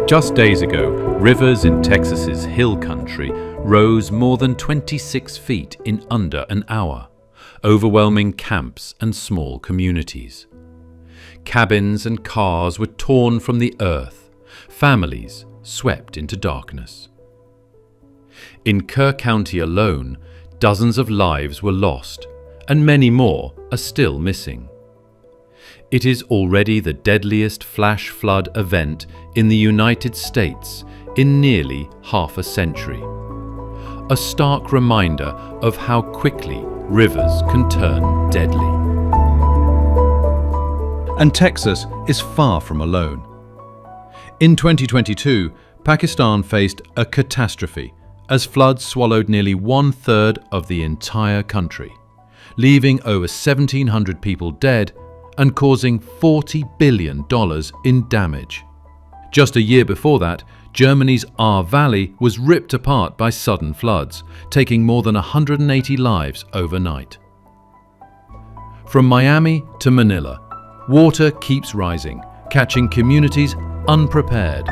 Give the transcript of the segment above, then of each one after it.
Just days ago, rivers in Texas's hill country rose more than 26 feet in under an hour, overwhelming camps and small communities. Cabins and cars were torn from the earth, families swept into darkness. In Kerr County alone, dozens of lives were lost, and many more are still missing. It is already the deadliest flash flood event in the United States in nearly half a century. A stark reminder of how quickly rivers can turn deadly. And Texas is far from alone. In 2022, Pakistan faced a catastrophe as floods swallowed nearly 1/3 of the entire country, leaving over 1,700 people dead and causing $40 billion in damage. Just a year before that, Germany's Ruhr Valley was ripped apart by sudden floods, taking more than 180 lives overnight. From Miami to Manila, water keeps rising, catching communities unprepared.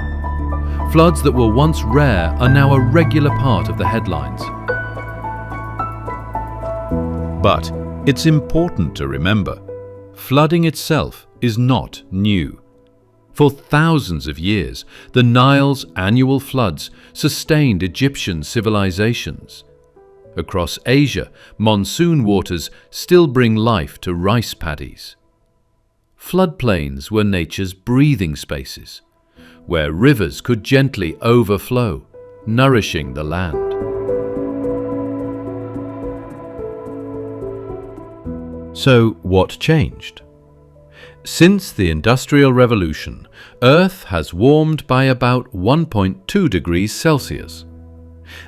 Floods that were once rare are now a regular part of the headlines. But it's important to remember, flooding itself is not new. For thousands of years, the Nile's annual floods sustained Egyptian civilizations. Across Asia, monsoon waters still bring life to rice paddies. Floodplains were nature's breathing spaces, where rivers could gently overflow, nourishing the land. So what changed? Since the Industrial Revolution, Earth has warmed by about 1.2 degrees Celsius.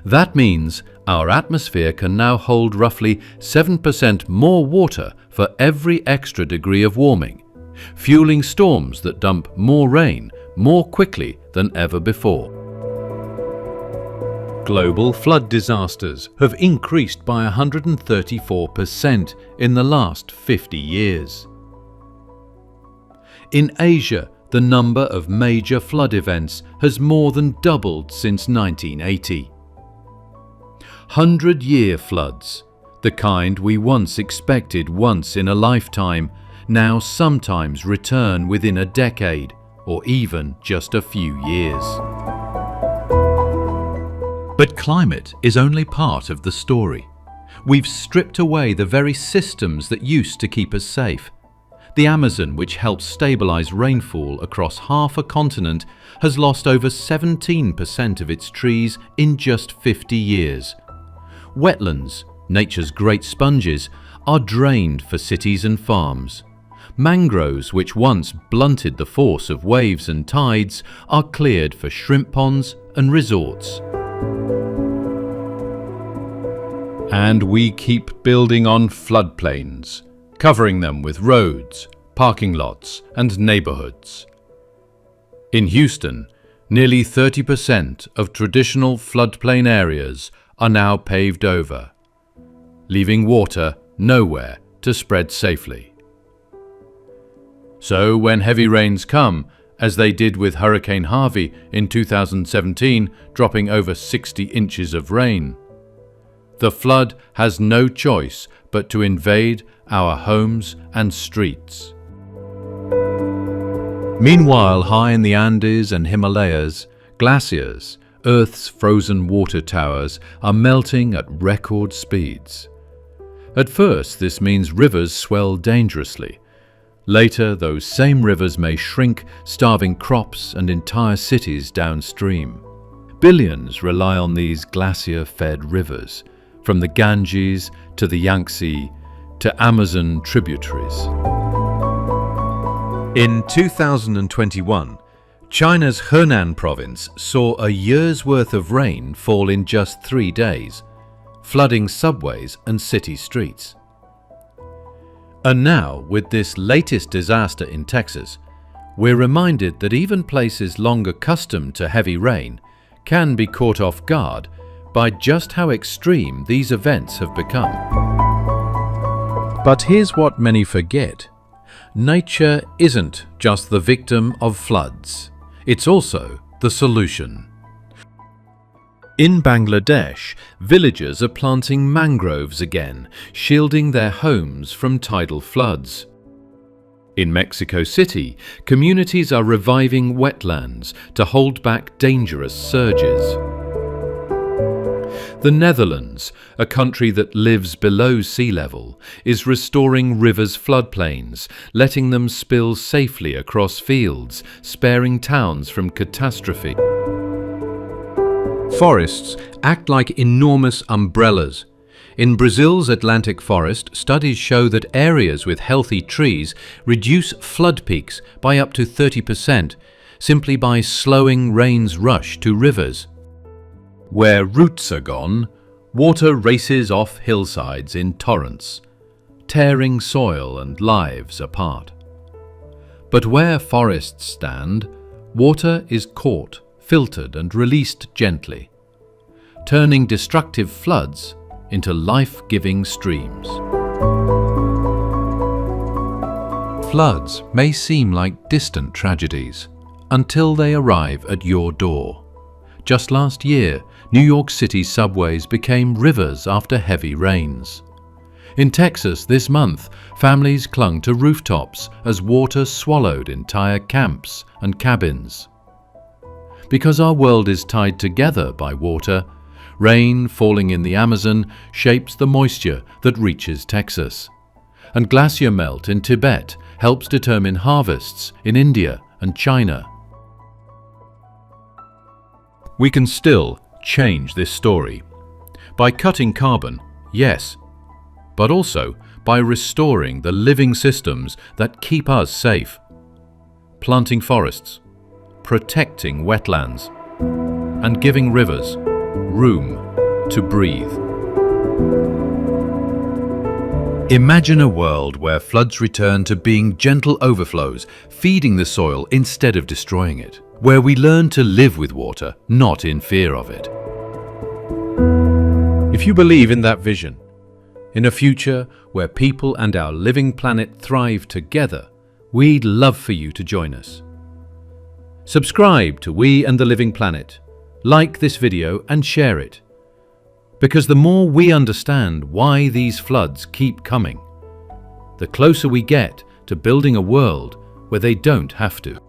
That means our atmosphere can now hold roughly 7% more water for every extra degree of warming, fueling storms that dump more rain more quickly than ever before. Global flood disasters have increased by 134% in the last 50 years. In Asia, the number of major flood events has more than doubled since 1980. 100-year floods, the kind we once expected once in a lifetime, now sometimes return within a decade or even just a few years. But climate is only part of the story. We've stripped away the very systems that used to keep us safe. The Amazon, which helps stabilize rainfall across half a continent, has lost over 17% of its trees in just 50 years. Wetlands, nature's great sponges, are drained for cities and farms. Mangroves, which once blunted the force of waves and tides, are cleared for shrimp ponds and resorts. And we keep building on floodplains, covering them with roads, parking lots, and neighborhoods. In Houston, nearly 30% of traditional floodplain areas are now paved over, leaving water nowhere to spread safely. So when heavy rains come, as they did with Hurricane Harvey in 2017, dropping over 60 inches of rain, the flood has no choice but to invade our homes and streets. Meanwhile, high in the Andes and Himalayas, glaciers, Earth's frozen water towers, are melting at record speeds. At first, this means rivers swell dangerously. Later, those same rivers may shrink, starving crops and entire cities downstream. Billions rely on these glacier-fed rivers, from the Ganges to the Yangtze to Amazon tributaries. In 2021, China's Henan province saw a year's worth of rain fall in just 3 days, flooding subways and city streets. And now, with this latest disaster in Texas, we're reminded that even places long accustomed to heavy rain can be caught off guard by just how extreme these events have become. But here's what many forget. Nature isn't just the victim of floods. It's also the solution. In Bangladesh, villagers are planting mangroves again, shielding their homes from tidal floods. In Mexico City, communities are reviving wetlands to hold back dangerous surges. The Netherlands, a country that lives below sea level, is restoring rivers' floodplains, letting them spill safely across fields, sparing towns from catastrophe. Forests act like enormous umbrellas. In Brazil's Atlantic forest, studies show that areas with healthy trees reduce flood peaks by up to 30%, simply by slowing rain's rush to rivers. Where roots are gone, water races off hillsides in torrents, tearing soil and lives apart. But where forests stand, water is caught, filtered and released gently, turning destructive floods into life-giving streams. Floods may seem like distant tragedies until they arrive at your door. Just last year, New York City subways became rivers after heavy rains. In Texas this month, families clung to rooftops as water swallowed entire camps and cabins. Because our world is tied together by water, rain falling in the Amazon shapes the moisture that reaches Texas. And glacier melt in Tibet helps determine harvests in India and China. We can still change this story. By cutting carbon, yes, but also by restoring the living systems that keep us safe. Planting forests, protecting wetlands, and giving rivers room to breathe. Imagine a world where floods return to being gentle overflows, feeding the soil instead of destroying it, where we learn to live with water, not in fear of it. If you believe in that vision, in a future where people and our living planet thrive together, we'd love for you to join us. Subscribe to We and the Living Planet, like this video and share it. Because the more we understand why these floods keep coming, the closer we get to building a world where they don't have to.